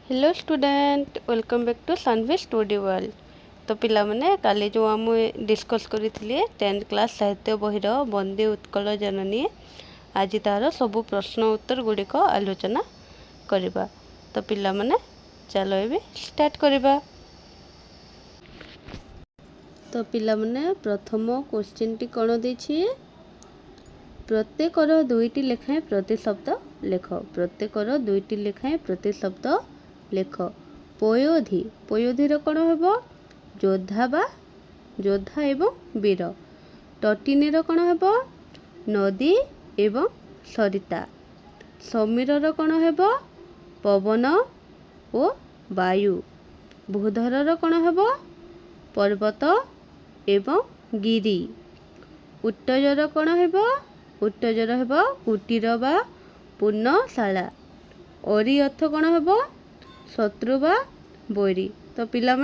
Hello student welcome back to Sanvi study world. तो पिला माने काली जो आम डिस्कस करी 10th क्लास साहित्य बहिर बंदे उत्कल जननी आज तार सबु प्रश्न उत्तर गुड़िक आलोचना करवा। तो पिला माने चलो ये स्टार्ट करवा। तो पिला माने प्रथम क्वेश्चन टी कौन देछि प्रत्येकर दुईटी लेखाएं प्रति शब्द लेख। प्रत्येकर दुईटी लेखाएं प्रति शब्द लेख। पयोधी पयोधीर कौन हेब योद्धा बा योद्धा एवं वीर। टटिनीर कौन हेब नदी एवं सरिता। समीरर कौन हेब पवन ओ वायु। भूधरर कौन हेब पर्वत एवं गिरी। उत्तजर कौन हेब उत्तजर हेब कुटीर बा पूर्णशाला। अरी अर्थ कौन हेब शत्रु बा बैरी। तो पिला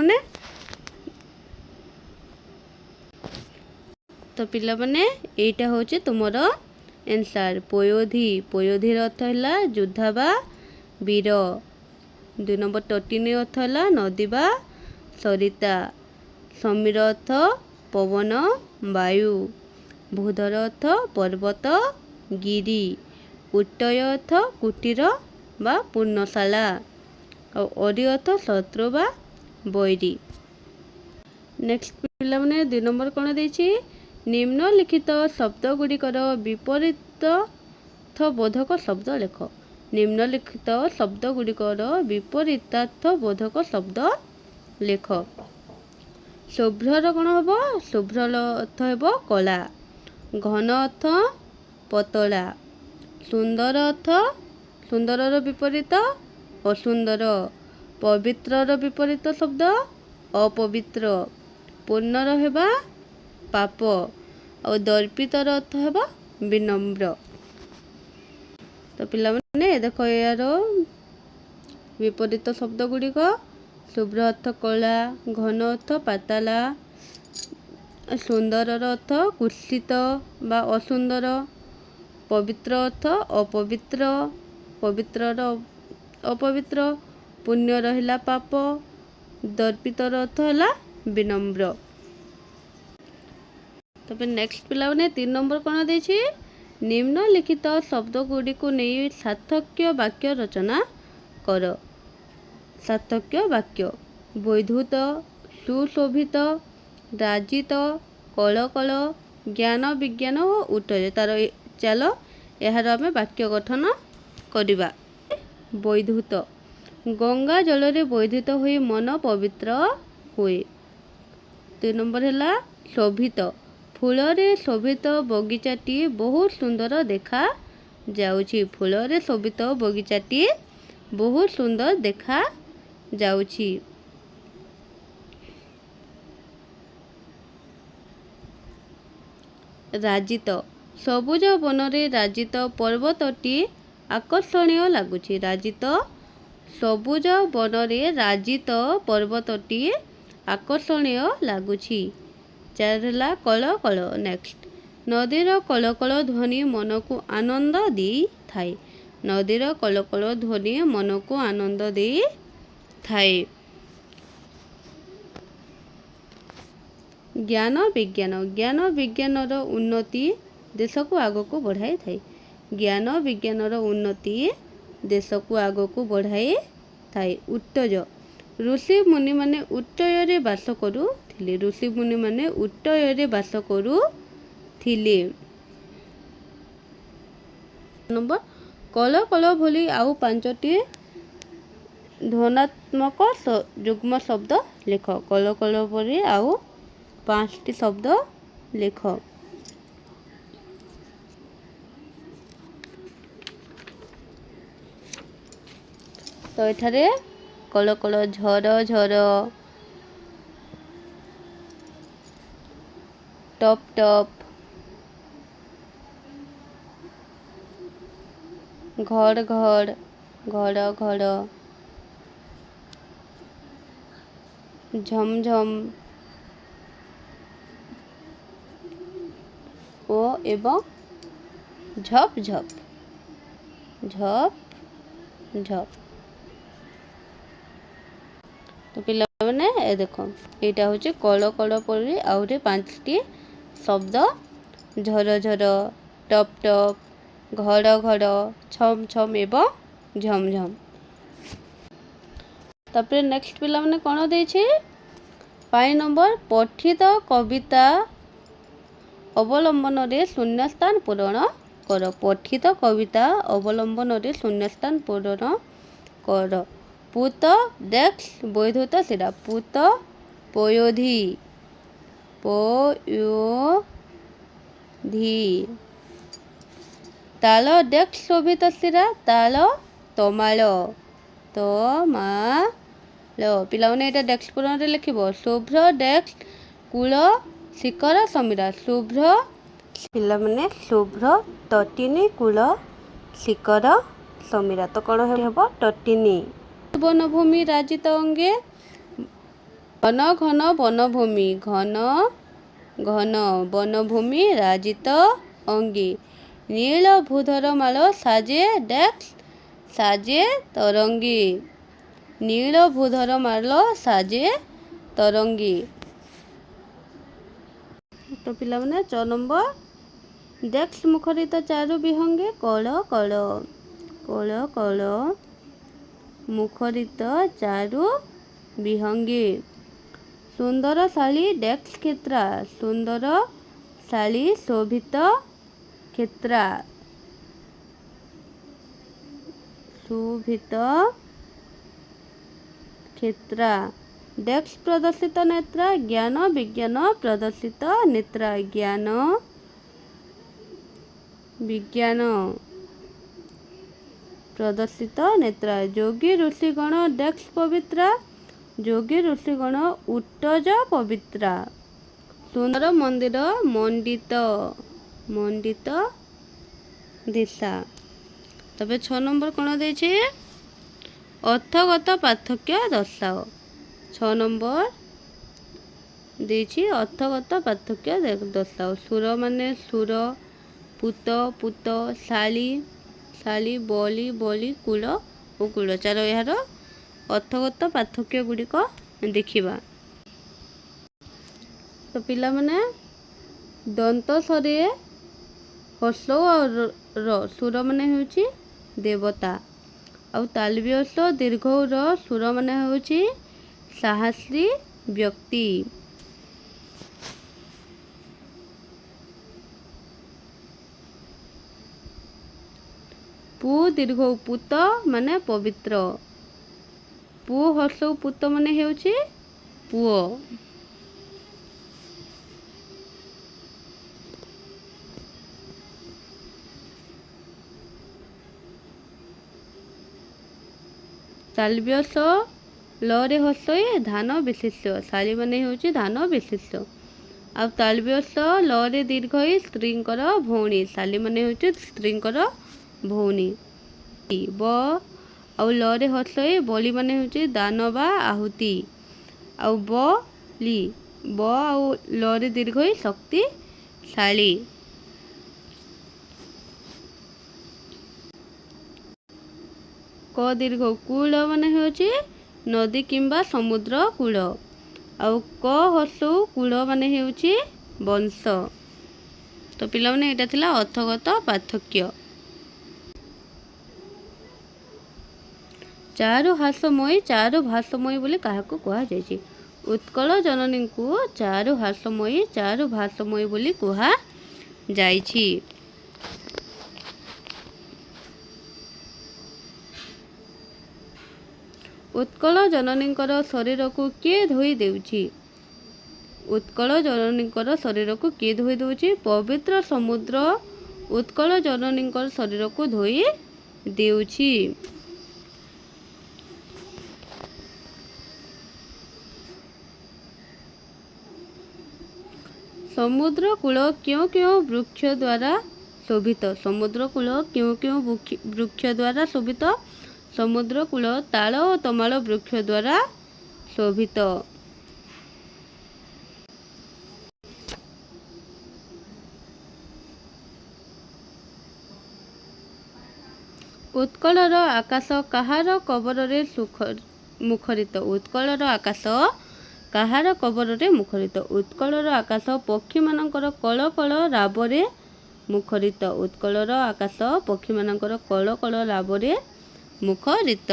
माने एटा होचे तुमर आंसर पयोधी। पयोधीर अर्थ है योद्धा बा वीर। 2 नंबर टटिनी अर्थ है नदी बा सरिता। समीर अर्थ पवन वायु। भूधर अर्थ पर्वत गिरी। उत्तय अर्थ कुटीर बा पूर्णशाला। और अरी अर्थ शत्रु बा बैरी। नेक्स्ट पिला माने 2 नंबर कौन देछि निम्नलिखित शब्द गुड़िकर विपरीत बोधक शब्द लेख। निम्नलिखित शब्द गुड़िकर विपरीतार्थ बोधक शब्द लेख। शुभ्रर कौन हम शुभ्रर अर्थ हेब कला। घन अर्थ पतला। सुंदर अर्थ सुंदरर विपरीत असुंदर। पवित्रर विपरीत शब्द अपवित्र। पूर्णर हेबा पाप और दर्पितर अर्थ हेबा विनम्र। तो पिला माने देखो यार विपरीत शब्द गुड़िक शुभ्र अर्थ कला। घन अर्थ पातला। सुंदर अर्थ कुत्सित बा असुंदर। पवित्र अर्थ अपवित्र पवित्रर अपवित्र। पुण्य रहिला पाप। दर्पितर अर्थ है विनम्र। तो फिर नेक्स्ट पिला ने 3 नंबर कौन देछि निम्नलिखित शब्द गुड़ी को नहीं सार्थक्य वाक्य रचना कर। सार्थक्य वाक्य वैधूत सुशोभित राजित कलकल ज्ञान विज्ञान और उत्तज। तार चलो यार आम वाक्य गठन करवा। वैधूत गंगा जल रे वैधूत हुई मन पवित्र हुए। 2 नंबर है शोभित फूल रे शोभित बगीचाटी बहुत सुंदर देखा जाउछि। फूल रे शोभित बगीचाटी बहुत सुंदर देखा जाउछि। राजित सबुज वन रे राजित पर्वतटी आकर्षणीय लगुछि। राजित सबुज वन रे राजित पर्वतटी आकर्षणीय लगुछि। 4 है कल कल। नेक्स्ट नदीर कल कल ध्वनि मन को आनंद दे थाए। नदीर कल कल ध्वनि मन को आनंद दे थाए। ज्ञान विज्ञान ज्ञान विज्ञानर उन्नति देश को आग को बढ़ाई थाए। ज्ञान विज्ञानर उन्नति देश को आग को बढ़ाई थाए। उत्तज ऋषि मुनि माने उत्तय बास करुथिले। ऋषि मुनि माने उत्तय बास करुथिले। नंबर कल कल भली आउ 5टी ध्वनात्मक युग्म शब्द लेख। कल कल भली आउ 5टी शब्द लेख। तो एठारे कल कल झर झर टप टप घड़ घड़ घड़ घड़ झम झम ओ एवं झप झप झप झप। तो पिलाने ए देख यहाँ हूँ कल कल परी आहरी 5टी शब्द झर झर टप टप घड़ घड़ छम छम एवं झम झम। तापर नेक्स्ट पिलाने कौन देछि 5 नंबर पठित कविता अवलंबन रे शून्यस्थान पूरण कर। पठित कविता अवलंबन रे शून्यस्थान पूरण कर। पुत डेस्क बैधुत सिरा पुत पयोधी पयोधी ताल डेस्क शोभित सिरा ताल तमाल तमाल। पिलाने यहाँ डेस्क पूरण लिखब शुभ्र डेस्क कूल शिखर समीरा शुभ्र पिलाने शुभ्र तटिनी कूल शिखर समीरा तो कौन हम तटिनी। वनभूमि राजित अंगे घन घन वनभूमि घन घन वनभूमि राजित अंगे नील भूधर माल साजे डेस्क साजे तरंगी नील भूधर माल साजे तरंगी। तो पिलाने 6 नंबर डेस्क मुखरित चारु विहंगे कल कल कल कल मुखरित चारु विहंगे सुंदर शाली डेस्क क्षेत्रा सुंदर शाली शोभित क्षेत्रा शोभित क्षेत्रा डेस्क प्रदर्शित नेत्रा ज्ञान विज्ञान प्रदर्शित नेत्रा ज्ञान विज्ञान प्रदर्शित नेत्रा योगी ऋषिगण डेस्क पवित्रा योगी ऋषिगण उट्टज पवित्रा सुंदर मंदिर मंडित मंडित दिशा। तबे 6 नंबर कौन दे अर्थगत पार्थक्य दर्शाओ 6 नंबर देछि अर्थगत पार्थक्य दर्शाओ सुर माने सुर पुत पुत शाली शाली बली बली कूल और कूल चार यार अर्थगत पार्थक्य गुड़िक देखा। तो पिला माने दंत सरे हस और सुर माने होची देवता आउ तालव्यस दीर्घ सुर माने होची साहसी व्यक्ति। पु दीर्घ पुत माने पवित्र पु हर्ष पुत माने हेउची पुओ। तालव्यस लरे हसई धान विशिष्य शाली माने हेउची धान विशिष्य आ तालव्यस लरे दीर्घ स्त्रींकर भौणी शाली माने हेउची स्त्रींकर भौणी। ब आउ लरे हसई बलि माने होची दान बा आहुति आउ बलि ब आउ लरे दीर्घ शक्तिशाली। क दीर्घ कूल माने होची नदी किंबा समुद्र कूल आउ क हसु कूल माने होची वंश। तो पिला माने एटा थिला अर्थगत पार्थक्य। चारु भाषमयी बोली काहाको कहा जायछि उत्कल जननी को चारु भाषमयी बोली कहा जायछि। उत्कल जननींकर शरीर को किए धोई देउछि उत्कल जननींकर शरीर को किए धोई देउछि पवित्र समुद्र उत्कल जननींकर शरीर को धोई देउछि। समुद्र कूल क्यों क्यों वृक्ष द्वारा शोभित समुद्र कूल क्यों क्यों वृक्ष द्वारा शोभित समुद्र कूल ताल और तमाल वृक्ष द्वारा शोभित। उत्कलर आकाश कहार कबर रे ମୁଖରିତ। ଉତ୍କଳର ଆକାଶ କାହାର କବରରେ ମୁଖରିତ? ଉତ୍କଳର ଆକାଶ ପକ୍ଷୀମାନଙ୍କର କଳ କଳ ରାବରେ ମୁଖରିତ। ଉତ୍କଳର ଆକାଶ ପକ୍ଷୀମାନଙ୍କର କଳ କଳ ରାବରେ ମୁଖରିତ।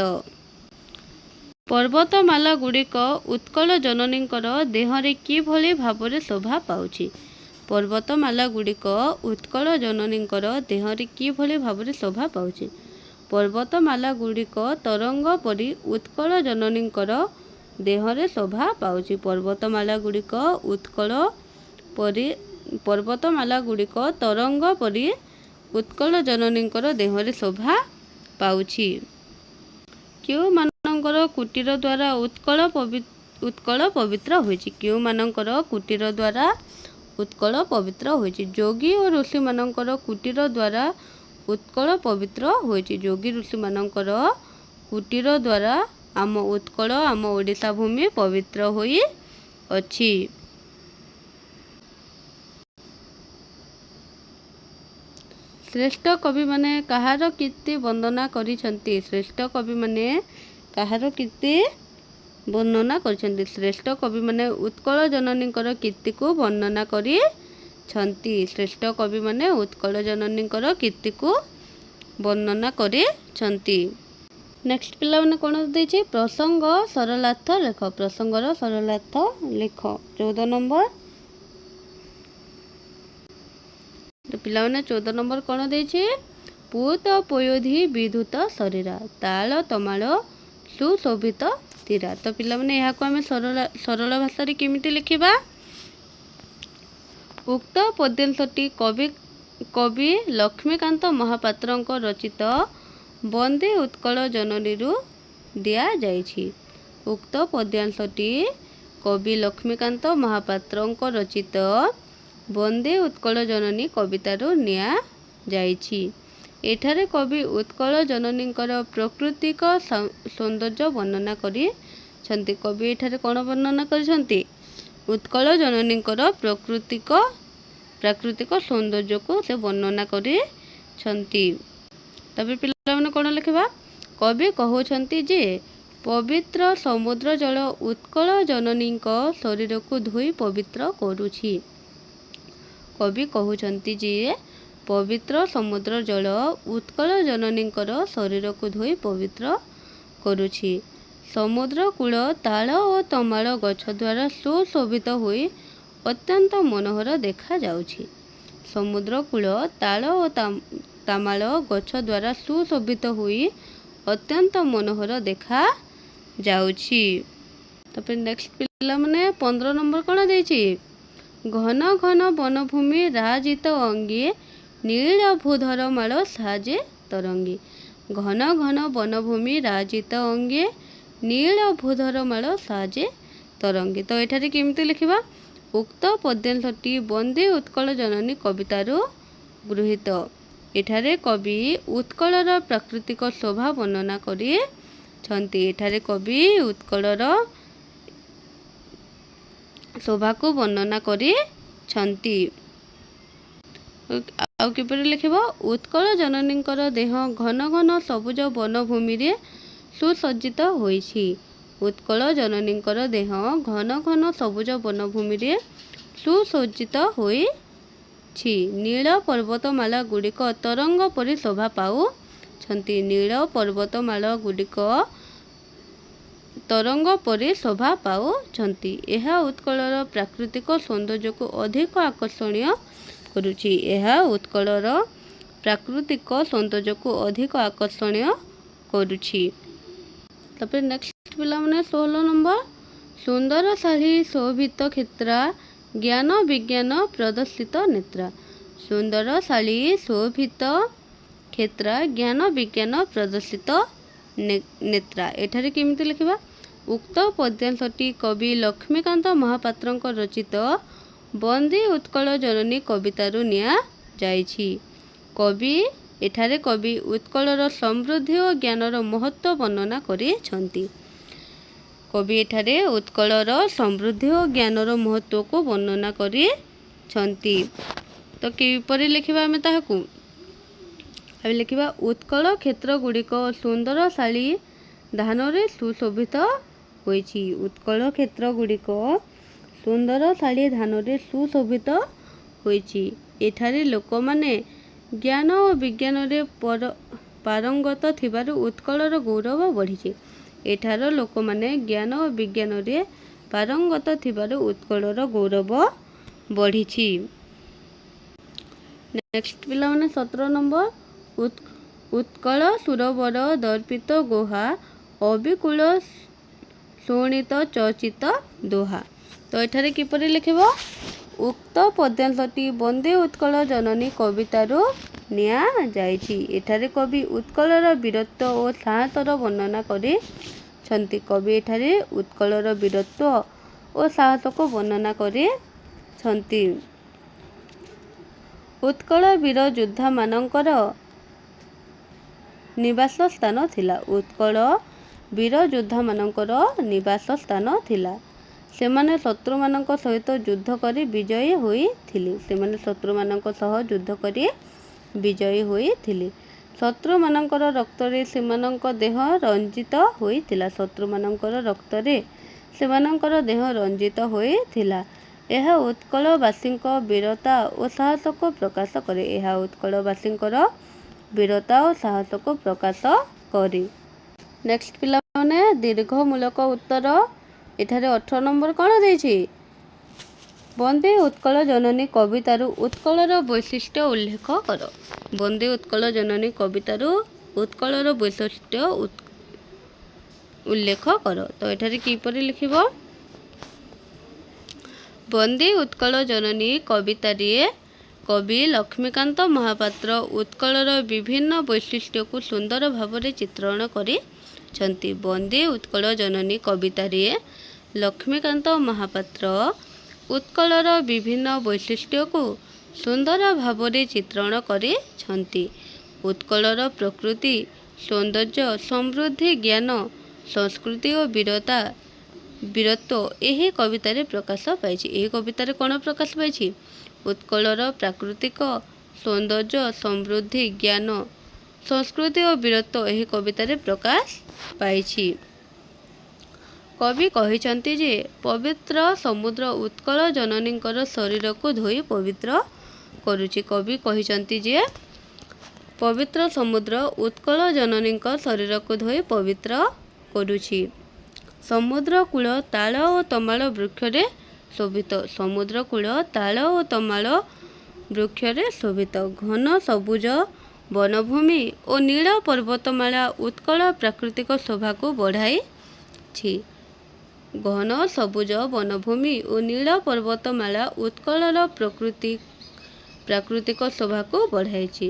ପର୍ବତମାଲା ଗୁଡ଼ିକ ଉତ୍କଳ ଜନନୀଙ୍କର ଦେହରେ କିଭଳି ଭାବରେ ଶୋଭା ପାଉଛି? ପର୍ବତମାଲା ଗୁଡ଼ିକ ଉତ୍କଳ ଜନନୀଙ୍କର ଦେହରେ କିଭଳି ଭାବରେ ଶୋଭା ପାଉଛି? ପର୍ବତମାଲା ଗୁଡ଼ିକ ତରଙ୍ଗ ପରି ଉତ୍କଳ ଜନନୀଙ୍କର ଦେହରେ ଶୋଭା ପାଉଛି। ପର୍ବତମାଲା ଗୁଡ଼ିକ ପର୍ବତମାଲା ଗୁଡ଼ିକ ତରଙ୍ଗ ପରି ଉତ୍କଳ ଜନନୀଙ୍କର ଦେହରେ ଶୋଭା ପାଉଛି। କେଉଁମାନଙ୍କର କୁଟୀର ଦ୍ୱାରା ଉତ୍କଳ ପବିତ୍ର ହୋଇଛି? କେଉଁମାନଙ୍କର କୁଟୀର ଦ୍ୱାରା ଉତ୍କଳ ପବିତ୍ର ହୋଇଛି? ଯୋଗୀ ଓ ଋଷିମାନଙ୍କର କୁଟୀର ଦ୍ୱାରା ଉତ୍କଳ ପବିତ୍ର ହୋଇଛି। ଯୋଗୀ ଋଷିମାନଙ୍କର କୁଟୀର ଦ୍ୱାରା ଆମ ଉତ୍କଳ, ଆମ ଓଡ଼ିଶା ଭୂମି ପବିତ୍ର ହୋଇଅଛି। ଶ୍ରେଷ୍ଠ କବିମାନେ କାହାର କୀର୍ତ୍ତି ବର୍ଣ୍ଣନା କରିଛନ୍ତି? ଶ୍ରେଷ୍ଠ କବିମାନେ କାହାର କୀର୍ତ୍ତି ବର୍ଣ୍ଣନା କରିଛନ୍ତି? ଶ୍ରେଷ୍ଠ କବିମାନେ ଉତ୍କଳ ଜନନୀଙ୍କର କୀର୍ତ୍ତିକୁ ବର୍ଣ୍ଣନା କରିଛନ୍ତି। ଶ୍ରେଷ୍ଠ କବିମାନେ ଉତ୍କଳ ଜନନୀଙ୍କର କୀର୍ତ୍ତିକୁ ବର୍ଣ୍ଣନା କରିଛନ୍ତି। ନେକ୍ସଟ ପିଲାମାନେ କ'ଣ ଦେଇଛି? ପ୍ରସଙ୍ଗ ସରଳାର୍ଥ ଲେଖ। ପ୍ରସଙ୍ଗର ସରଳାର୍ଥ ଲେଖ। 14 ନମ୍ବର। ପିଲାମାନେ 14 ନମ୍ବର କ'ଣ ଦେଇଛି? ପୂତ ପୟୋଧି ବିଧୃତ ଶରୀରା, ତାଳ ତମାଳ ସୁଶୋଭିତ ତୀରା। ତ ପିଲାମାନେ ଏହାକୁ ଆମେ ସରଳ ଭାଷାରେ କେମିତି ଲେଖିବା? ଉକ୍ତ ପଦ୍ୟାଂଶଟି କବି ଲକ୍ଷ୍ମୀକାନ୍ତ ମହାପାତ୍ରଙ୍କ ରଚିତ ବନ୍ଦେ ଉତ୍କଳ ଜନନୀରୁ ଦିଆଯାଇଛି। ଉକ୍ତ ପଦ୍ୟାଂଶଟି କବି ଲକ୍ଷ୍ମୀକାନ୍ତ ମହାପାତ୍ରଙ୍କ ରଚିତ ବନ୍ଦେ ଉତ୍କଳ ଜନନୀ କବିତାରୁ ନିଆଯାଇଛି। ଏଠାରେ କବି ଉତ୍କଳ ଜନନୀଙ୍କର ପ୍ରାକୃତିକ ସୌନ୍ଦର୍ଯ୍ୟ ବର୍ଣ୍ଣନା କରିଛନ୍ତି। କବି ଏଠାରେ କ'ଣ ବର୍ଣ୍ଣନା କରିଛନ୍ତି? ଉତ୍କଳ ଜନନୀଙ୍କର ପ୍ରାକୃତିକ ସୌନ୍ଦର୍ଯ୍ୟକୁ ସେ ବର୍ଣ୍ଣନା କରିଛନ୍ତି। ତାପରେ ପିଲାମାନେ କ'ଣ ଲେଖିବା? କବି କହୁଛନ୍ତି ଯେ ପବିତ୍ର ସମୁଦ୍ର ଜଳ ଉତ୍କଳ ଜନନୀଙ୍କ ଶରୀରକୁ ଧୋଇ ପବିତ୍ର କରୁଛି। କବି କହୁଛନ୍ତି ଯେ ପବିତ୍ର ସମୁଦ୍ର ଜଳ ଉତ୍କଳ ଜନନୀଙ୍କର ଶରୀରକୁ ଧୋଇ ପବିତ୍ର କରୁଛି। ସମୁଦ୍ର କୂଳ ତାଳ ଓ ତମାଳ ଗଛ ଦ୍ୱାରା ସୁଶୋଭିତ ହୋଇ ଅତ୍ୟନ୍ତ ମନୋହର ଦେଖାଯାଉଛି। ସମୁଦ୍ର କୂଳ ତାଳ ଓ ତମାଳ ଗଛ ଦ୍ୱାରା ସୁଶୋଭିତ ହୋଇ ଅତ୍ୟନ୍ତ ମନୋହର ଦେଖାଯାଉଛି। ତାପରେ ନେକ୍ସଟ ପିଲାମାନେ 15 ନମ୍ବର କ'ଣ ଦେଇଛି? ଘନ ଘନ ବନଭୂମି ରାଜିତ ଅଙ୍ଗେ ନୀଳ ଭୂଧର ମାଳ ସାଜେ ତରଙ୍ଗୀ। ଘନ ଘନ ବନଭୂମି ରାଜିତ ଅଙ୍ଗେ ନୀଳ ଭୂଧର ମାଳ ସାଜେ ତରଙ୍ଗୀ। ତ ଏଠାରେ କେମିତି ଲେଖିବା? ଉକ୍ତ ପଦ୍ୟାଂଶଟି ବନ୍ଦେ ଉତ୍କଳ ଜନନୀ କବିତାରୁ ଗୃହୀତ। ଏଠାରେ କବି ଉତ୍କଳର ପ୍ରାକୃତିକ ଶୋଭା ବର୍ଣ୍ଣନା କରିଛନ୍ତି। ଏଠାରେ କବି ଉତ୍କଳର ଶୋଭାକୁ ବର୍ଣ୍ଣନା କରିଛନ୍ତି। ଆଉ କିପରି ଲେଖିବ? ଉତ୍କଳ ଜନନୀଙ୍କର ଦେହ ଘନ ଘନ ସବୁଜ ବନଭୂମିରେ ସୁସଜ୍ଜିତ ହୋଇଛି। ଉତ୍କଳ ଜନନୀଙ୍କର ଦେହ ଘନ ଘନ ସବୁଜ ବନଭୂମିରେ ସୁସଜ୍ଜିତ ହୋଇଛି। ନୀଳ ପର୍ବତମାଳା ଗୁଡ଼ିକ ତରଙ୍ଗ ପରି ଶୋଭା ପାଉଛନ୍ତି। ନୀଳ ପର୍ବତମାଳା ଗୁଡ଼ିକ ତରଙ୍ଗ ପରି ଶୋଭା ପାଉଛନ୍ତି। ଏହା ଉତ୍କଳର ପ୍ରାକୃତିକ ସୌନ୍ଦର୍ଯ୍ୟକୁ ଅଧିକ ଆକର୍ଷଣୀୟ କରୁଛି। ଏହା ଉତ୍କଳର ପ୍ରାକୃତିକ ସୌନ୍ଦର୍ଯ୍ୟକୁ ଅଧିକ ଆକର୍ଷଣୀୟ କରୁଛି। ତାପରେ ନେକ୍ସଟ ପିଲାମାନେ 16 ନମ୍ବର। ସୁନ୍ଦର ଶାଢ଼ୀ ଶୋଭିତ କ୍ଷେତ୍ରା ଜ୍ଞାନ ବିଜ୍ଞାନ ପ୍ରଦର୍ଶିତ ନେତ୍ରା। ସୁନ୍ଦର ଶାଢ଼ୀ ଶୋଭିତ କ୍ଷେତ୍ରା ଜ୍ଞାନ ବିଜ୍ଞାନ ପ୍ରଦର୍ଶିତ ନେତ୍ରା। ଏଠାରେ କେମିତି ଲେଖିବା? ଉକ୍ତ ପଦ୍ୟାଂଶଟି କବି ଲକ୍ଷ୍ମୀକାନ୍ତ ମହାପାତ୍ରଙ୍କ ରଚିତ ବନ୍ଦେ ଉତ୍କଳ ଜନନୀ କବିତାରୁ ନିଆଯାଇଛି। ଏଠାରେ କବି ଉତ୍କଳର ସମୃଦ୍ଧି ଓ ଜ୍ଞାନର ମହତ୍ତ୍ୱ ବର୍ଣ୍ଣନା କରିଛନ୍ତି। କବି ଏଠାରେ ଉତ୍କଳର ସମୃଦ୍ଧି ଓ ଜ୍ଞାନର ମହତ୍ତ୍ୱକୁ ବର୍ଣ୍ଣନା କରିଛନ୍ତି। ତ କିପରି ଲେଖିବା ଆମେ ତାହାକୁ? ଆମେ ଲେଖିବା ଉତ୍କଳ କ୍ଷେତ୍ର ଗୁଡ଼ିକ ସୁନ୍ଦର ଶାଢ଼ୀ ଧାନରେ ସୁଶୋଭିତ ହୋଇଛି। ଉତ୍କଳ କ୍ଷେତ୍ର ଗୁଡ଼ିକ ସୁନ୍ଦର ଶାଢ଼ୀ ଧାନରେ ସୁଶୋଭିତ ହୋଇଛି। ଏଠାରେ ଲୋକମାନେ ଜ୍ଞାନ ଓ ବିଜ୍ଞାନରେ ପାରଙ୍ଗତ ଥିବାରୁ ଉତ୍କଳର ଗୌରବ ବଢ଼ିଛି। ଏଠାର ଲୋକମାନେ ଜ୍ଞାନ ଓ ବିଜ୍ଞାନରେ ପାରଙ୍ଗତ ଥିବାରୁ ଉତ୍କଳର ଗୌରବ ବଢ଼ିଛି। ନେକ୍ସଟ ପିଲାମାନେ 17 ନମ୍ବର ଉତ୍କଳ ସୁରବର ଦର୍ପିତ ଗୋହା ଅବିକୁଳ ଶୋଣିତ ଚର୍ଚିତ ଦୋହା। ତ ଏଠାରେ କିପରି ଲେଖିବ? ଉକ୍ତ ପଦ୍ୟାଂଶଟି ବନ୍ଦେ ଉତ୍କଳ ଜନନୀ କବିତାରୁ ନିଆଯାଇଛି। ଏଠାରେ କବି ଉତ୍କଳର ବୀରତ୍ୱ ଓ ସାହସର ବର୍ଣ୍ଣନା କରିଛନ୍ତି। କବି ଏଠାରେ ଉତ୍କଳର ବୀରତ୍ୱ ଓ ସାହସକୁ ବର୍ଣ୍ଣନା କରିଛନ୍ତି। ଉତ୍କଳ ବୀର ଯୋଦ୍ଧାମାନଙ୍କର ନିବାସ ସ୍ଥାନ ଥିଲା। ଉତ୍କଳ ବୀର ଯୋଦ୍ଧାମାନଙ୍କର ନିବାସ ସ୍ଥାନ ଥିଲା। ସେମାନେ ଶତ୍ରୁମାନଙ୍କ ସହିତ ଯୁଦ୍ଧ କରି ବିଜୟୀ ହୋଇଥିଲେ। ସେମାନେ ଶତ୍ରୁମାନଙ୍କ ସହ ଯୁଦ୍ଧ କରି ବିଜୟୀ ହୋଇଥିଲେ। ଶତ୍ରୁମାନଙ୍କର ରକ୍ତରେ ସେମାନଙ୍କ ଦେହ ରଞ୍ଜିତ ହୋଇଥିଲା। ଶତ୍ରୁମାନଙ୍କର ରକ୍ତରେ ସେମାନଙ୍କର ଦେହ ରଞ୍ଜିତ ହୋଇଥିଲା। ଏହା ଉତ୍କଳବାସୀଙ୍କ ବୀରତା ଓ ସାହସକୁ ପ୍ରକାଶ କରେ। ଏହା ଉତ୍କଳବାସୀଙ୍କର ବୀରତା ଓ ସାହସକୁ ପ୍ରକାଶ କରେ। ନେକ୍ସଟ ପିଲାମାନେ ଦୀର୍ଘମୂଳକ ଉତ୍ତର। ଏଠାରେ 18 ନମ୍ବର କ'ଣ ଦେଇଛି? ବନ୍ଦେ ଉତ୍କଳ ଜନନୀ କବିତାରୁ ଉତ୍କଳର ବୈଶିଷ୍ଟ୍ୟ ଉଲ୍ଲେଖ କର। ବନ୍ଦେ ଉତ୍କଳ ଜନନୀ କବିତାରୁ ଉତ୍କଳର ବୈଶିଷ୍ଟ୍ୟ ଉଲ୍ଲେଖ କର। ତ ଏଠାରେ କିପରି ଲେଖିବ? ବନ୍ଦେ ଉତ୍କଳ ଜନନୀ କବିତାରେ କବି ଲକ୍ଷ୍ମୀକାନ୍ତ ମହାପାତ୍ର ଉତ୍କଳର ବିଭିନ୍ନ ବୈଶିଷ୍ଟ୍ୟକୁ ସୁନ୍ଦର ଭାବରେ ଚିତ୍ରଣ କରିଛନ୍ତି। ବନ୍ଦେ ଉତ୍କଳ ଜନନୀ କବିତାରେ ଲକ୍ଷ୍ମୀକାନ୍ତ ମହାପାତ୍ର ଉତ୍କଳର ବିଭିନ୍ନ ବୈଶିଷ୍ଟ୍ୟକୁ ସୁନ୍ଦର ଭାବରେ ଚିତ୍ରଣ କରିଛନ୍ତି। ଉତ୍କଳର ପ୍ରକୃତି, ସୌନ୍ଦର୍ଯ୍ୟ, ସମୃଦ୍ଧି, ଜ୍ଞାନ, ସଂସ୍କୃତି ଓ ବୀରତ୍ୱ ଏହି କବିତାରେ ପ୍ରକାଶ ପାଇଛି। ଏହି କବିତାରେ କ'ଣ ପ୍ରକାଶ ପାଇଛି? ଉତ୍କଳର ପ୍ରାକୃତିକ ସୌନ୍ଦର୍ଯ୍ୟ, ସମୃଦ୍ଧି, ଜ୍ଞାନ, ସଂସ୍କୃତି ଓ ବୀରତ୍ୱ ଏହି କବିତାରେ ପ୍ରକାଶ ପାଇଛି। କବି କହିଛନ୍ତି ଯେ ପବିତ୍ର ସମୁଦ୍ର ଉତ୍କଳ ଜନନୀଙ୍କର ଶରୀରକୁ ଧୋଇ ପବିତ୍ର କରୁଛି। କବି କହିଛନ୍ତି ଯେ ପବିତ୍ର ସମୁଦ୍ର ଉତ୍କଳ ଜନନୀଙ୍କ ଶରୀରକୁ ଧୋଇ ପବିତ୍ର କରୁଛି। ସମୁଦ୍ର କୂଳ ତାଳ ଓ ତମାଳ ବୃକ୍ଷରେ ଶୋଭିତ। ସମୁଦ୍ର କୂଳ ତାଳ ଓ ତମାଳ ବୃକ୍ଷରେ ଶୋଭିତ। ଘନ ସବୁଜ ବନଭୂମି ଓ ନୀଳ ପର୍ବତମାଳା ଉତ୍କଳ ପ୍ରାକୃତିକ ଶୋଭାକୁ ବଢ଼ାଇଛି। ଘନ ସବୁଜ ବନଭୂମି ଓ ନୀଳ ପର୍ବତମାଳା ଉତ୍କଳର ପ୍ରାକୃତିକ ଶୋଭାକୁ ବଢ଼ାଇଛି।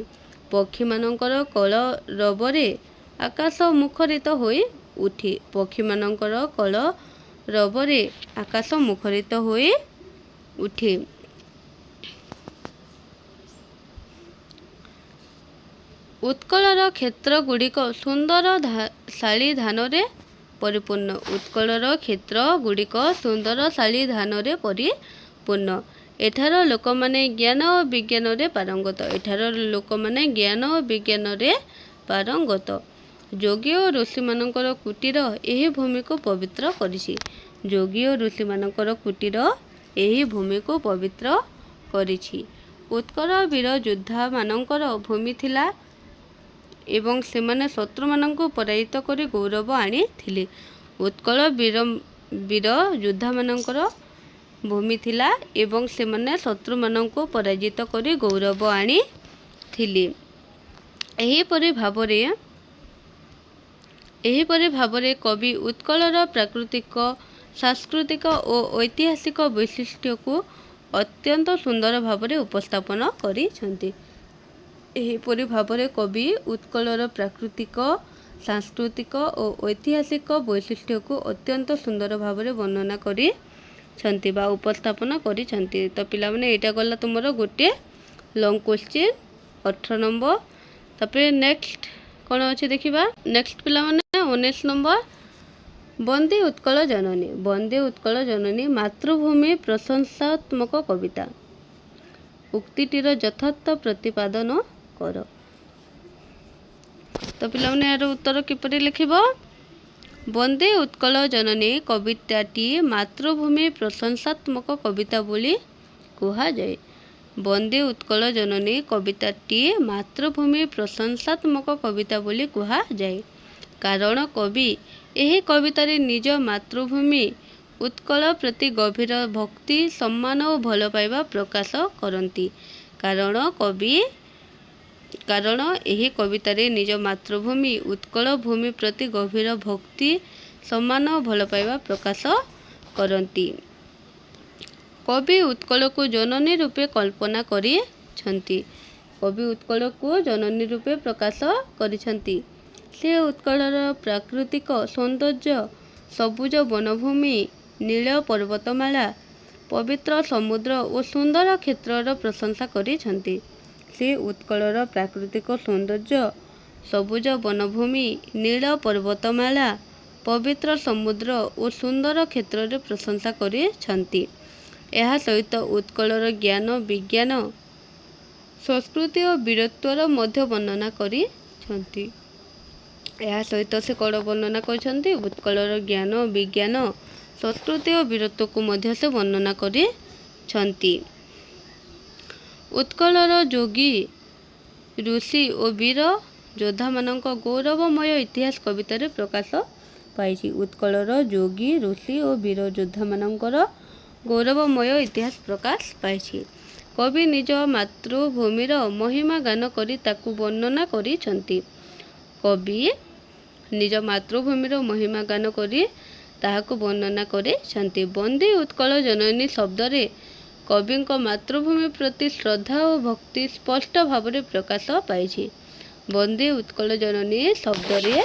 ପକ୍ଷୀମାନଙ୍କର କଳରବରେ ଆକାଶ ମୁଖରିତ ହୋଇ ଉଠେ। ପକ୍ଷୀମାନଙ୍କର କଳରବରେ ଆକାଶ ମୁଖରିତ ହୋଇ ଉଠେ। ଉତ୍କଳର କ୍ଷେତ୍ର ଗୁଡ଼ିକ ସୁନ୍ଦର ଶାଳୀ ଧାନରେ ପରିପୂର୍ଣ୍ଣ। ଉତ୍କଳର କ୍ଷେତ୍ର ଗୁଡ଼ିକ ସୁନ୍ଦର ଶାଳୀ ଧାନରେ ପରିପୂର୍ଣ୍ଣ। ଏଠାର ଲୋକମାନେ ଜ୍ଞାନ ଓ ବିଜ୍ଞାନରେ ପାରଙ୍ଗତ। ଏଠାର ଲୋକମାନେ ଜ୍ଞାନ ଓ ବିଜ୍ଞାନରେ ପାରଙ୍ଗତ। ଯୋଗୀ ଓ ଋଷିମାନଙ୍କର କୁଟୀର ଏହି ଭୂମିକୁ ପବିତ୍ର କରିଛି। ଯୋଗୀ ଓ ଋଷିମାନଙ୍କର କୁଟୀର ଏହି ଭୂମିକୁ ପବିତ୍ର କରିଛି। ଉତ୍କଳ ବୀର ଯୋଦ୍ଧାମାନଙ୍କର ଭୂମି ଥିଲା ଏବଂ ସେମାନେ ଶତ୍ରୁମାନଙ୍କୁ ପରାଜିତ କରି ଗୌରବ ଆଣିଥିଲେ। ଉତ୍କଳ ବୀର ଯୋଦ୍ଧାମାନଙ୍କର ଭୂମି ଥିଲା ଏବଂ ସେମାନେ ଶତ୍ରୁମାନଙ୍କୁ ପରାଜିତ କରି ଗୌରବ ଆଣିଥିଲେ। ଏହିପରି ଭାବରେ କବି ଉତ୍କଳର ପ୍ରାକୃତିକ, ସାଂସ୍କୃତିକ ଓ ଐତିହାସିକ ବୈଶିଷ୍ଟ୍ୟକୁ ଅତ୍ୟନ୍ତ ସୁନ୍ଦର ଭାବରେ ଉପସ୍ଥାପନ କରିଛନ୍ତି। ଏହିପରି ଭାବରେ କବି ଉତ୍କଳର ପ୍ରାକୃତିକ, ସାଂସ୍କୃତିକ ଓ ଐତିହାସିକ ବୈଶିଷ୍ଟ୍ୟକୁ ଅତ୍ୟନ୍ତ ସୁନ୍ଦର ଭାବରେ ବର୍ଣ୍ଣନା କରିଛନ୍ତି ବା ଉପସ୍ଥାପନ କରିଛନ୍ତି। ତ ପିଲାମାନେ ଏଇଟା ଗଲା ତୁମର ଗୋଟିଏ ଲଙ୍ଗ କ୍ୱେଶ୍ଚିନ୍ 18 ନମ୍ବର। ତାପରେ ନେକ୍ସଟ କ'ଣ ଅଛି ଦେଖିବା। ନେକ୍ସଟ ପିଲାମାନେ 19 ନମ୍ବର ବନ୍ଦେ ଉତ୍କଳ ଜନନୀ। ବନ୍ଦେ ଉତ୍କଳ ଜନନୀ ମାତୃଭୂମି ପ୍ରଶଂସାତ୍ମକ କବିତା। ଉକ୍ତିଟିର ଯଥାର୍ଥ ପ୍ରତିପାଦନ କର। ତ ପିଲାମାନେ ଏହାର ଉତ୍ତର କିପରି ଲେଖିବ? ବନ୍ଦେ ଉତ୍କଳ ଜନନୀ କବିତାଟି ମାତୃଭୂମି ପ୍ରଶଂସାତ୍ମକ କବିତା ବୋଲି କୁହାଯାଏ। ବନ୍ଦେ ଉତ୍କଳ ଜନନୀ କବିତାଟି ମାତୃଭୂମି ପ୍ରଶଂସାତ୍ମକ କବିତା ବୋଲି କୁହାଯାଏ। କାରଣ କବି ଏହି କବିତାରେ ନିଜ ମାତୃଭୂମି ଉତ୍କଳ ପ୍ରତି ଗଭୀର ଭକ୍ତି, ସମ୍ମାନ ଓ ଭଲ ପାଇବା ପ୍ରକାଶ କରନ୍ତି। କାରଣ ଏହି କବିତାରେ ନିଜ ମାତୃଭୂମି ଉତ୍କଳ ଭୂମି ପ୍ରତି ଗଭୀର ଭକ୍ତି, ସମ୍ମାନ ଓ ଭଲ ପାଇବା ପ୍ରକାଶ କରନ୍ତି। କବି ଉତ୍କଳକୁ ଜନନୀ ରୂପେ କଳ୍ପନା କରିଛନ୍ତି। କବି ଉତ୍କଳକୁ ଜନନୀ ରୂପେ ପ୍ରକାଶ କରିଛନ୍ତି। ସେ ଉତ୍କଳର ପ୍ରାକୃତିକ ସୌନ୍ଦର୍ଯ୍ୟ, ସବୁଜ ବନଭୂମି, ନୀଳ ପର୍ବତମାଳା, ପବିତ୍ର ସମୁଦ୍ର ଓ ସୁନ୍ଦର କ୍ଷେତ୍ରର ପ୍ରଶଂସା କରିଛନ୍ତି। ସେ ଉତ୍କଳର ପ୍ରାକୃତିକ ସୌନ୍ଦର୍ଯ୍ୟ, ସବୁଜ ବନଭୂମି, ନୀଳ ପର୍ବତମାଳା, ପବିତ୍ର ସମୁଦ୍ର ଓ ସୁନ୍ଦର କ୍ଷେତ୍ରର ପ୍ରଶଂସା କରିଛନ୍ତି। ଏହା ସହିତ ଉତ୍କଳର ଜ୍ଞାନ, ବିଜ୍ଞାନ, ସଂସ୍କୃତି ଓ ବୀରତ୍ୱର ମଧ୍ୟ ବର୍ଣ୍ଣନା କରିଛନ୍ତି। ଏହା ସହିତ ସେ କ'ଣ ବର୍ଣ୍ଣନା କରିଛନ୍ତି? ଉତ୍କଳର ଜ୍ଞାନ, ବିଜ୍ଞାନ, ସଂସ୍କୃତି ଓ ବୀରତ୍ୱକୁ ମଧ୍ୟ ସେ ବର୍ଣ୍ଣନା କରିଛନ୍ତି। ଉତ୍କଳର ଯୋଗୀ, ଋଷି ଓ ବୀର ଯୋଦ୍ଧାମାନଙ୍କ ଗୌରବମୟ ଇତିହାସ କବିତାରେ ପ୍ରକାଶ ପାଇଛି। ଉତ୍କଳର ଯୋଗୀ, ଋଷି ଓ ବୀର ଯୋଦ୍ଧାମାନଙ୍କର ଗୌରବମୟ ଇତିହାସ ପ୍ରକାଶ ପାଇଛି। କବି ନିଜ ମାତୃଭୂମିର ମହିମା ଗାନ କରି ତାକୁ ବର୍ଣ୍ଣନା କରିଛନ୍ତି। କବି ନିଜ ମାତୃଭୂମିର ମହିମା ଗାନ କରି ତାହାକୁ ବର୍ଣ୍ଣନା କରିଛନ୍ତି। ବନ୍ଦେ ଉତ୍କଳ ଜନନୀ ଶବ୍ଦରେ କବିଙ୍କ ମାତୃଭୂମି ପ୍ରତି ଶ୍ରଦ୍ଧା ଓ ଭକ୍ତି ସ୍ପଷ୍ଟ ଭାବରେ ପ୍ରକାଶ ପାଇଛି। ବନ୍ଦେ ଉତ୍କଳ ଜନନୀ ଶବ୍ଦରେ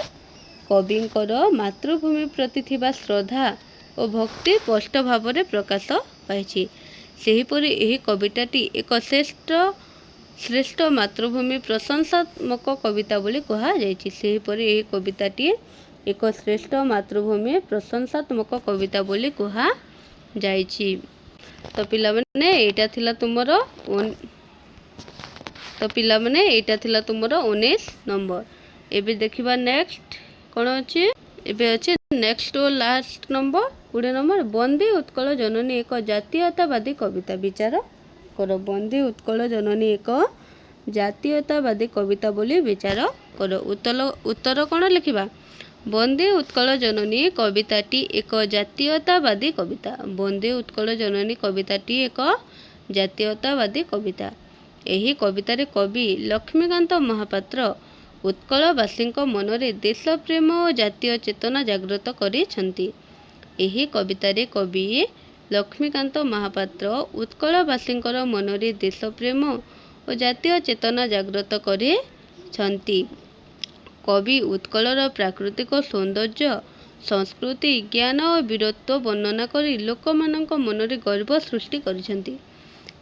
କବିଙ୍କର ମାତୃଭୂମି ପ୍ରତି ଥିବା ଶ୍ରଦ୍ଧା ଓ ଭକ୍ତି ସ୍ପଷ୍ଟ ଭାବରେ ପ୍ରକାଶ ପାଇଛି। ସେହିପରି ଏହି କବିତାଟି ଏକ ଶ୍ରେଷ୍ଠ ମାତୃଭୂମି ପ୍ରଶଂସାତ୍ମକ କବିତା ବୋଲି କୁହାଯାଇଛି। ସେହିପରି ଏହି କବିତାଟି ଏକ ଶ୍ରେଷ୍ଠ ମାତୃଭୂମି ପ୍ରଶଂସାତ୍ମକ କବିତା ବୋଲି କୁହାଯାଇଛି। ତ ପିଲାମାନେ ଏଇଟା ଥିଲା ତୁମର 19 ନମ୍ବର। ଏବେ ଦେଖିବା ନେକ୍ସଟ କ'ଣ ଅଛି। ଏବେ ଅଛି ନେକ୍ସଟ ଓ last number 20 number. Bande Utkala Janani ଏକ ଜାତୀୟତାବାଦୀ କବିତା। ବିଚାର କର। ବନ୍ଦେ ଉତ୍କଳ ଜନନୀ ଏକ ଜାତୀୟତାବାଦୀ କବିତା ବୋଲି ବିଚାର କର। ଉତ୍ତର କ'ଣ ଲେଖିବା? ବନ୍ଦେ ଉତ୍କଳ ଜନନୀ କବିତାଟି ଏକ ଜାତୀୟତାବାଦୀ କବିତା। ବନ୍ଦେ ଉତ୍କଳ ଜନନୀ କବିତାଟି ଏକ ଜାତୀୟତାବାଦୀ କବିତା। ଏହି କବିତାରେ କବି ଲକ୍ଷ୍ମୀକାନ୍ତ ମହାପାତ୍ର ଉତ୍କଳବାସୀଙ୍କ ମନରେ ଦେଶପ୍ରେମ ଓ ଜାତୀୟ ଚେତନା ଜାଗ୍ରତ କରିଛନ୍ତି। ଏହି କବିତାରେ କବି ଲକ୍ଷ୍ମୀକାନ୍ତ ମହାପାତ୍ର ଉତ୍କଳବାସୀଙ୍କର ମନରେ ଦେଶପ୍ରେମ ଓ ଜାତୀୟ ଚେତନା ଜାଗ୍ରତ କରିଛନ୍ତି। କବି ଉତ୍କଳର ପ୍ରାକୃତିକ ସୌନ୍ଦର୍ଯ୍ୟ, ସଂସ୍କୃତି, ଜ୍ଞାନ ଓ ବୀରତ୍ୱ ବର୍ଣ୍ଣନା କରି ଲୋକମାନଙ୍କ ମନରେ ଗର୍ବ ସୃଷ୍ଟି କରିଛନ୍ତି।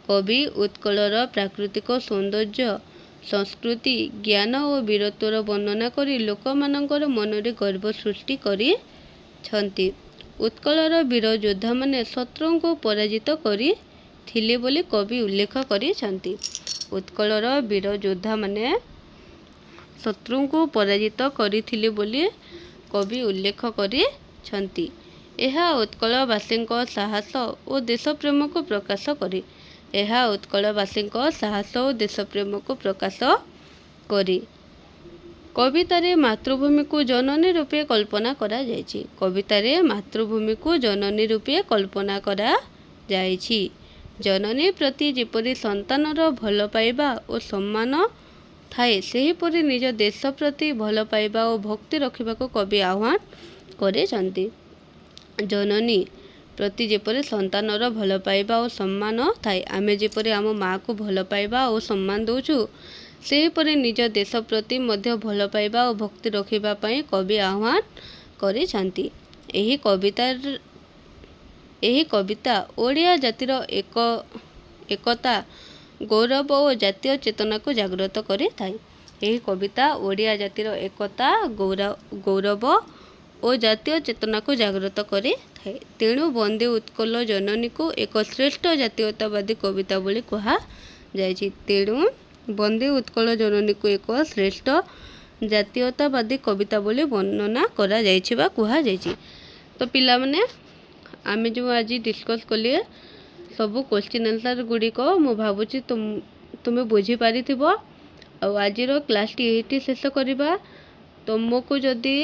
କବି ଉତ୍କଳର ପ୍ରାକୃତିକ ସୌନ୍ଦର୍ଯ୍ୟ, ସଂସ୍କୃତି, ଜ୍ଞାନ ଓ ବୀରତ୍ୱର ବର୍ଣ୍ଣନା କରି ଲୋକମାନଙ୍କର ମନରେ ଗର୍ବ ସୃଷ୍ଟି କରିଛନ୍ତି। ଉତ୍କଳର ବୀର ଯୋଦ୍ଧାମାନେ ଶତ୍ରୁଙ୍କୁ ପରାଜିତ କରିଥିଲେ ବୋଲି କବି ଉଲ୍ଲେଖ କରିଛନ୍ତି। ଉତ୍କଳର ବୀର ଯୋଦ୍ଧାମାନେ ଶତ୍ରୁଙ୍କୁ ପରାଜିତ କରିଥିଲେ ବୋଲି କବି ଉଲ୍ଲେଖ କରିଛନ୍ତି। ଏହା ଉତ୍କଳବାସୀଙ୍କ ସାହସ ଓ ଦେଶପ୍ରେମକୁ ପ୍ରକାଶ କରେ। ଏହା ଉତ୍କଳବାସୀଙ୍କ ସାହସ ଓ ଦେଶପ୍ରେମକୁ ପ୍ରକାଶ କରେ। କବିତାରେ ମାତୃଭୂମିକୁ ଜନନୀ ରୂପେ କଳ୍ପନା କରାଯାଇଛି। କବିତାରେ ମାତୃଭୂମିକୁ ଜନନୀ ରୂପେ କଳ୍ପନା କରାଯାଇଛି। ଜନନୀ ପ୍ରତି ଯେପରି ସନ୍ତାନର ଭଲ ପାଇବା ଓ ସମ୍ମାନ ଥାଏ, ସେହିପରି ନିଜ ଦେଶ ପ୍ରତି ଭଲ ପାଇବା ଓ ଭକ୍ତି ରଖିବାକୁ କବି ଆହ୍ୱାନ କରିଛନ୍ତି। ଜନନୀ ପ୍ରତି ଯେପରି ସନ୍ତାନର ଭଲ ପାଇବା ଓ ସମ୍ମାନ ଥାଏ, ଆମେ ଯେପରି ଆମ ମାଆକୁ ଭଲ ପାଇବା ଓ ସମ୍ମାନ ଦେଉଛୁ, ସେହିପରି ନିଜ ଦେଶ ପ୍ରତି ମଧ୍ୟ ଭଲ ପାଇବା ଓ ଭକ୍ତି ରଖିବା ପାଇଁ କବି ଆହ୍ୱାନ କରିଛନ୍ତି। ଏହି କବିତା ଓଡ଼ିଆ ଜାତିର ଏକତା, ଗୌରବ ଓ ଜାତୀୟ ଚେତନାକୁ ଜାଗ୍ରତ କରିଥାଏ। ଏହି କବିତା ଓଡ଼ିଆ ଜାତିର ଏକତା, ଗୌରବ ଓ ଜାତୀୟ ଚେତନାକୁ ଜାଗ୍ରତ କରିଥାଏ। ତେଣୁ ବନ୍ଦେ ଉତ୍କଳ ଜନନୀକୁ ଏକ ଶ୍ରେଷ୍ଠ ଜାତୀୟତାବାଦୀ କବିତା ବୋଲି କୁହାଯାଇଛି। ତେଣୁ ବନ୍ଦେ ଉତ୍କଳ ଜନନୀକୁ ଏକ ଶ୍ରେଷ୍ଠ ଜାତୀୟତାବାଦୀ କବିତା ବୋଲି ବର୍ଣ୍ଣନା କରାଯାଇଛି ବା କୁହାଯାଇଛି। ତ ପିଲାମାନେ ଆମେ ଯେଉଁ ଆଜି ଡିସ୍କସ୍ କଲେ ସବୁ କ୍ୱେଶ୍ଚିନ୍ ଆନ୍ସର୍ ଗୁଡ଼ିକ ମୁଁ ଭାବୁଛି ତୁମେ ବୁଝିପାରିଥିବ। ଆଉ ଆଜିର କ୍ଲାସ୍ଟି ଏଇଠି ଶେଷ କରିବା। ତୁମକୁ ଯଦି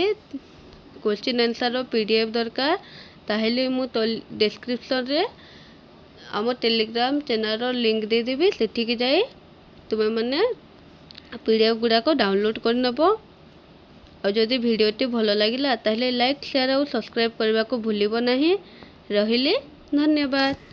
କ୍ୱେଶ୍ଚିନ୍ ଆନ୍ସର୍ର PDF ଦରକାର ତାହେଲେ ମୁଁ ଡେସ୍କ୍ରିପ୍ସନ୍ରେ ଆମ ଟେଲିଗ୍ରାମ ଚ୍ୟାନେଲ୍ର ଲିଙ୍କ୍ ଦେଇଦେବି। ସେଠିକି ଯାଇ ତୁମେମାନେ PDF ଗୁଡ଼ାକ ଡାଉନଲୋଡ଼୍ କରିନେବ। ଆଉ ଯଦି ଭିଡ଼ିଓଟି ଭଲ ଲାଗିଲା ତାହେଲେ ଲାଇକ୍, ସେୟାର୍ ଆଉ ସବସ୍କ୍ରାଇବ୍ କରିବାକୁ ଭୁଲିବ ନାହିଁ। ରହିଲି, ଧନ୍ୟବାଦ।